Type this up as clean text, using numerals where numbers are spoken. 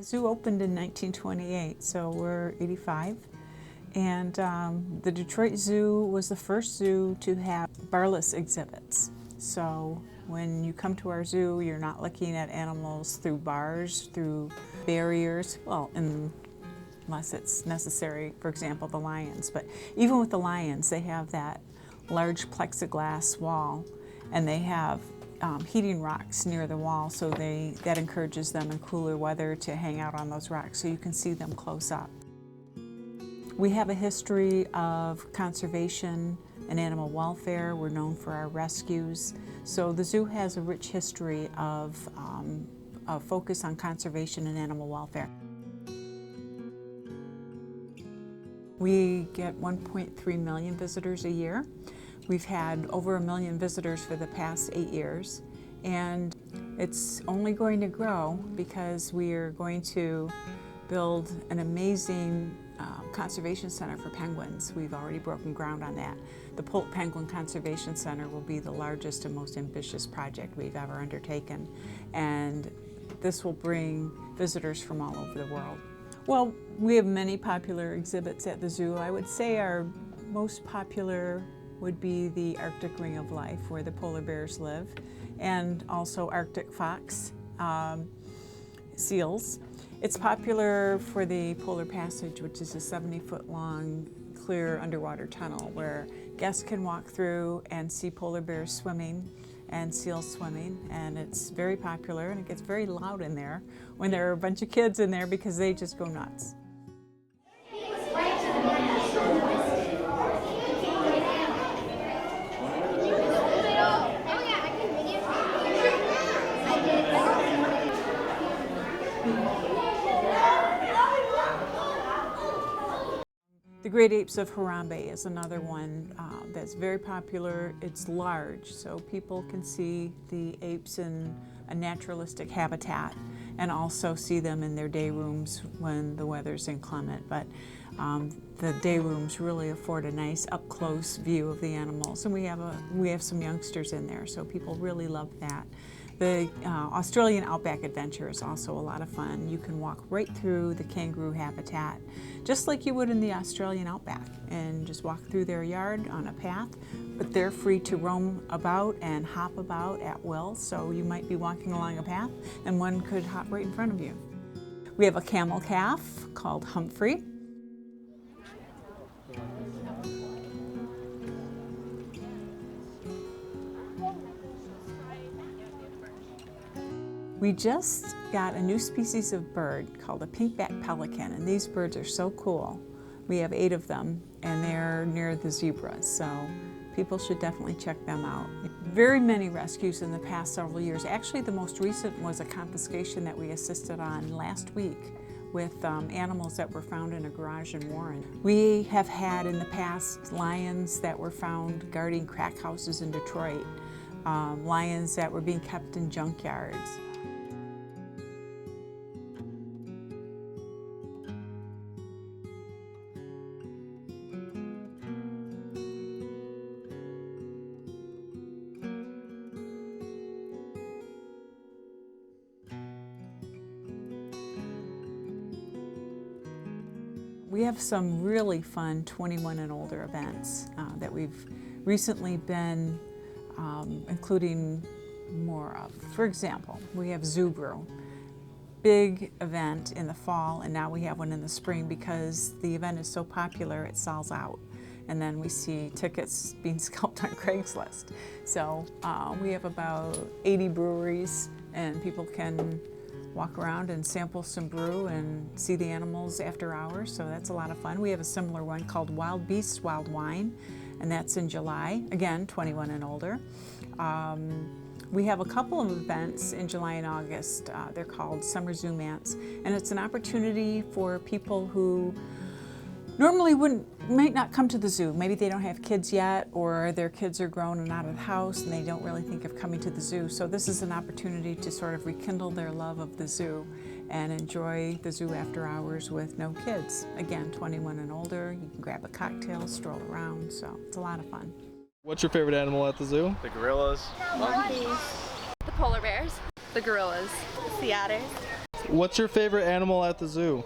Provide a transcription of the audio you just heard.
zoo opened in 1928, so we're 85. And the Detroit Zoo was the first zoo to have barless exhibits. So when you come to our zoo, you're not looking at animals through bars, through barriers, well, unless it's necessary, for example, the lions. But even with the lions, they have that large plexiglass wall, and they have heating rocks near the wall, so that encourages them in cooler weather to hang out on those rocks so you can see them close up. We have a history of conservation and animal welfare. We're known for our rescues. So the zoo has a rich history of a focus on conservation and animal welfare. We get 1.3 million visitors a year. We've had over 1 million visitors for the past 8 years, and it's only going to grow because we are going to build an amazing conservation center for penguins. We've already broken ground on that. The Polk Penguin Conservation Center will be the largest and most ambitious project we've ever undertaken, and this will bring visitors from all over the world. Well, we have many popular exhibits at the zoo. I would say our most popular would be the Arctic Ring of Life, where the polar bears live, and also Arctic fox, seals. It's popular for the Polar Passage, which is a 70-foot long, clear underwater tunnel where guests can walk through and see polar bears swimming and seals swimming, and it's very popular, and it gets very loud in there when there are a bunch of kids in there because they just go nuts. The great apes of Harambe is another one that's very popular. It's large, so people can see the apes in a naturalistic habitat and also see them in their day rooms when the weather's inclement. But the day rooms really afford a nice up-close view of the animals, and we have some youngsters in there, so people really love that. The Australian Outback Adventure is also a lot of fun. You can walk right through the kangaroo habitat, just like you would in the Australian Outback, and just walk through their yard on a path, but they're free to roam about and hop about at will, so you might be walking along a path and one could hop right in front of you. We have a camel calf called Humphrey. We just got a new species of bird called a pinkback pelican, and these birds are so cool. We have 8 of them, and they're near the zebras, so people should definitely check them out. Very many rescues in the past several years. Actually, the most recent was a confiscation that we assisted on last week with animals that were found in a garage in Warren. We have had in the past lions that were found guarding crack houses in Detroit, lions that were being kept in junkyards. We have some really fun 21 and older events that we've recently been including more of. For example, we have Zoo Brew, big event in the fall, and now we have one in the spring because the event is so popular it sells out. And then we see tickets being scalped on Craigslist. So we have about 80 breweries, and people can walk around and sample some brew and see the animals after hours, so that's a lot of fun. We have a similar one called Wild Beasts, Wild Wine, and that's in July, again, 21 and older. We have a couple of events in July and August. They're called Summer Zoomance, and it's an opportunity for people who normally might not come to the zoo. Maybe they don't have kids yet, or their kids are grown and out of the house and they don't really think of coming to the zoo. So this is an opportunity to sort of rekindle their love of the zoo and enjoy the zoo after hours with no kids. Again, 21 and older, you can grab a cocktail, stroll around, so it's a lot of fun. What's your favorite animal at the zoo? The gorillas. Monkeys. The polar bears. The gorillas. The otters. What's your favorite animal at the zoo?